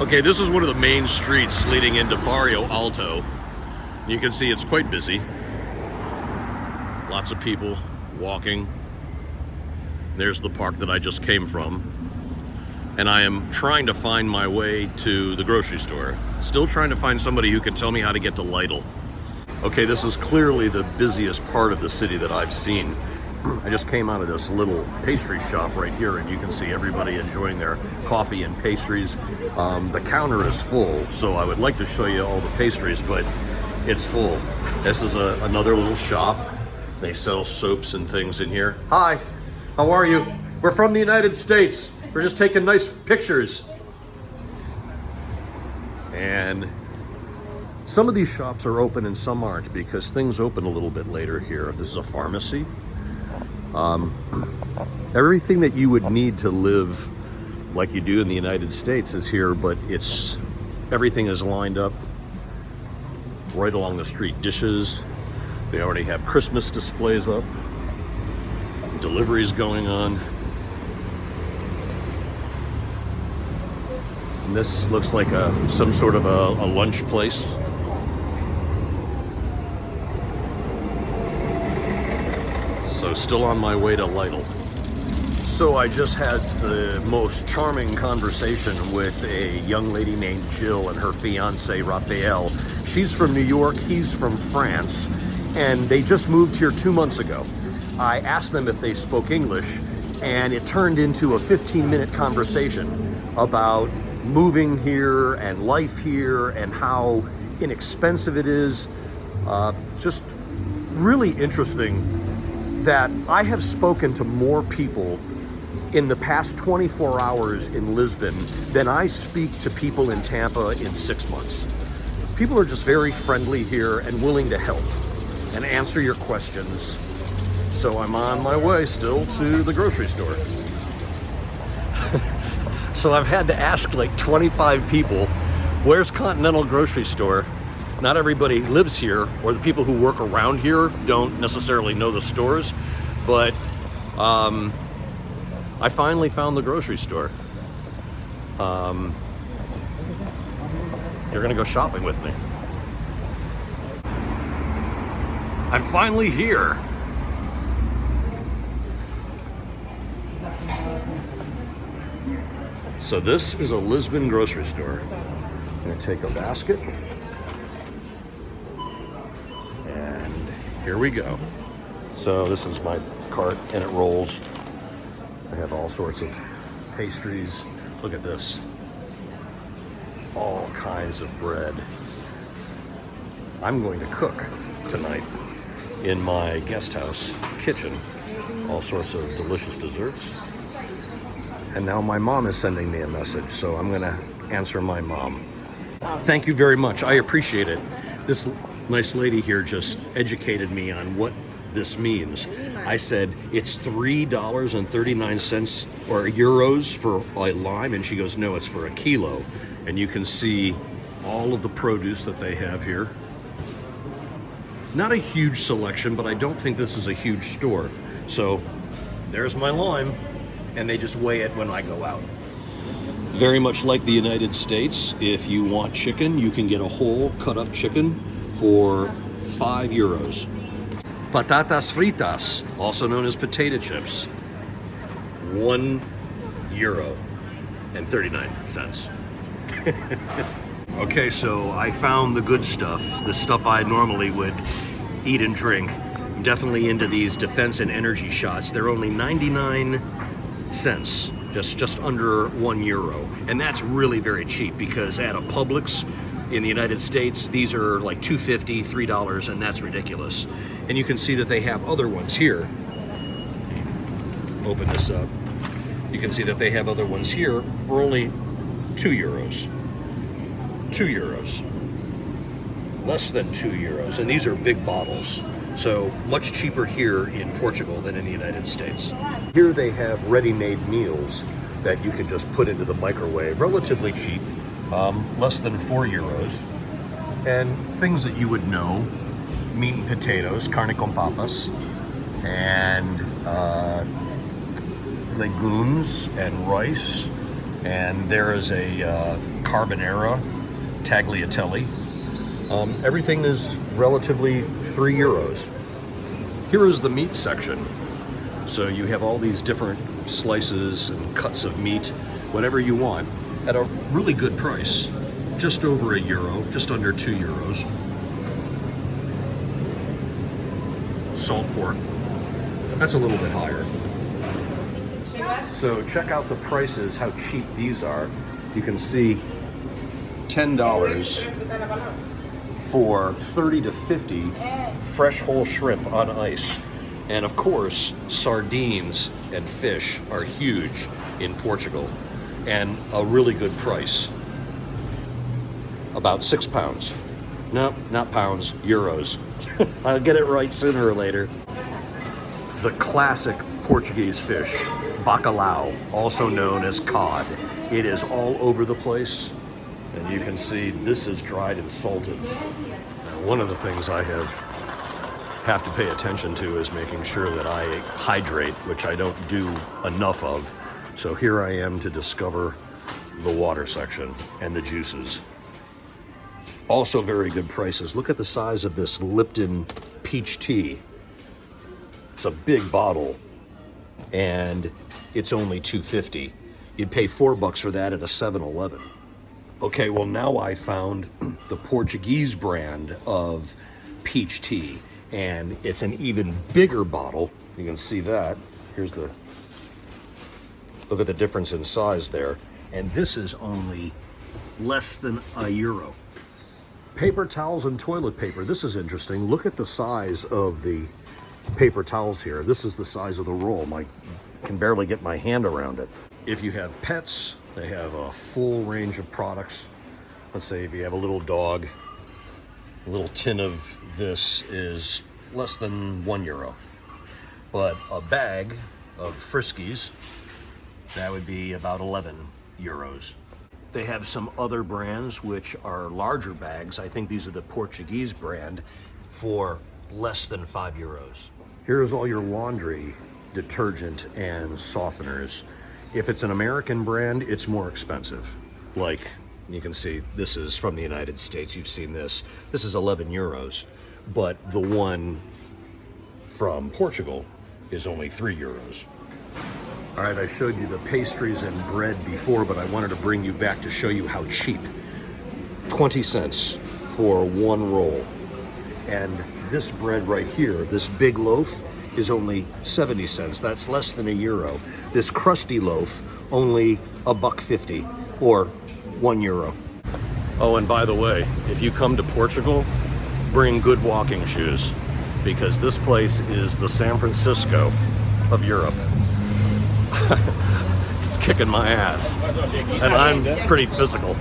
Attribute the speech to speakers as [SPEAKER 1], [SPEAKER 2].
[SPEAKER 1] Okay, this is one of the main streets leading into Barrio Alto. You can see it's quite busy. Lots of people walking. There's the park that I just came from. And I am trying to find my way to the grocery store. Still trying to find somebody who can tell me how to get to Lidl. Okay, this is clearly the busiest part of the city that I've seen. I just came out of this little pastry shop right here, and you can see everybody enjoying their coffee and pastries. The counter is full, so I would like to show you all the pastries, but it's full. This is another little shop. They sell soaps and things in here. Hi, how are you? We're from the United States. We're just taking nice pictures. And some of these shops are open and some aren't because things open a little bit later here. This is a pharmacy. Everything that you would need to live like you do in the United States is here, but everything is lined up right along the street. Dishes, they already have Christmas displays up, deliveries going on. And this looks like some sort of a lunch place. So still on my way to Lidl. So I just had the most charming conversation with a young lady named Jill and her fiance Raphael. She's from New York, he's from France, and they just moved here 2 months ago. I asked them if they spoke English, and it turned into a 15-minute conversation about moving here and life here and how inexpensive it is. Just really interesting that I have spoken to more people in the past 24 hours in Lisbon than I speak to people in Tampa in 6 months. People are just very friendly here and willing to help and answer your questions. So I'm on my way still to the grocery store. So I've had to ask like 25 people, where's Continental Grocery Store? Not everybody lives here, or the people who work around here don't necessarily know the stores, but I finally found the grocery store. You're gonna go shopping with me. I'm finally here. So this is a Lisbon grocery store. I'm gonna take a basket. And here we go. So this is my cart and it rolls. I have all sorts of pastries. Look at this. All kinds of bread. I'm going to cook tonight in my guest house kitchen. All sorts of delicious desserts. And now my mom is sending me a message, so I'm gonna answer my mom. Thank you very much, I appreciate it. This nice lady here just educated me on what this means. I said, it's $3.39 or euros for a lime, and she goes, no, it's for a kilo. And you can see all of the produce that they have here. Not a huge selection, but I don't think this is a huge store. So there's my lime, and they just weigh it when I go out. Very much like the United States, if you want chicken, you can get a whole cut up chicken for 5 euros. Patatas fritas, also known as potato chips, €1.39. Okay, so I found the good stuff, the stuff I normally would eat and drink. I'm definitely into these defense and energy shots. They're only 99 cents, just under €1. And that's really very cheap because at a Publix in the United States, these are like $2.50, $3, and that's ridiculous. And you can see that they have other ones here. Open this up. You can see that they have other ones here for only €2. €2. Less than €2. And these are big bottles. So much cheaper here in Portugal than in the United States. Here they have ready-made meals that you can just put into the microwave, relatively cheap, less than €4. And things that you would know, meat and potatoes, carne con papas, and legumes and rice. And there is a carbonara, tagliatelle. Everything is relatively €3. Here is the meat section. So you have all these different slices and cuts of meat, whatever you want, at a really good price. Just over €1, just under €2. Salt pork, that's a little bit higher. So check out the prices, how cheap these are. You can see $10 for 30 to 50 fresh whole shrimp on ice. And of course, sardines and fish are huge in Portugal, and a really good price. About 6 pounds. No, not pounds, euros. I'll get it right sooner or later. The classic Portuguese fish, bacalhau, also known as cod. It is all over the place, and you can see this is dried and salted. Now, one of the things I have to pay attention to is making sure that I hydrate, which I don't do enough of. So here I am to discover the water section and the juices. Also very good prices. Look at the size of this Lipton peach tea. It's a big bottle, and it's only $2.50. You'd pay $4 for that at a 7-Eleven. Okay, well now I found the Portuguese brand of peach tea, and it's an even bigger bottle. You can see that. Look at the difference in size there. And this is only less than €1. Paper towels and toilet paper. This is interesting. Look at the size of the paper towels here. This is the size of the roll. I can barely get my hand around it. If you have pets, they have a full range of products. Let's say if you have a little dog, a little tin of this is less than €1. But a bag of Friskies, that would be about €11. They have some other brands which are larger bags. I think these are the Portuguese brand, for less than €5. Here's all your laundry detergent and softeners. If it's an American brand, it's more expensive. Like you can see, this is from the United States. You've seen this. This is €11, but the one from Portugal is only €3. All right, I showed you the pastries and bread before, but I wanted to bring you back to show you how cheap. 20 cents for one roll. And this bread right here, this big loaf, is only 70 cents. That's less than €1. This crusty loaf, only $1.50 or €1. Oh, and by the way, if you come to Portugal, bring good walking shoes, because this place is the San Francisco of Europe. It's kicking my ass, and I'm pretty physical.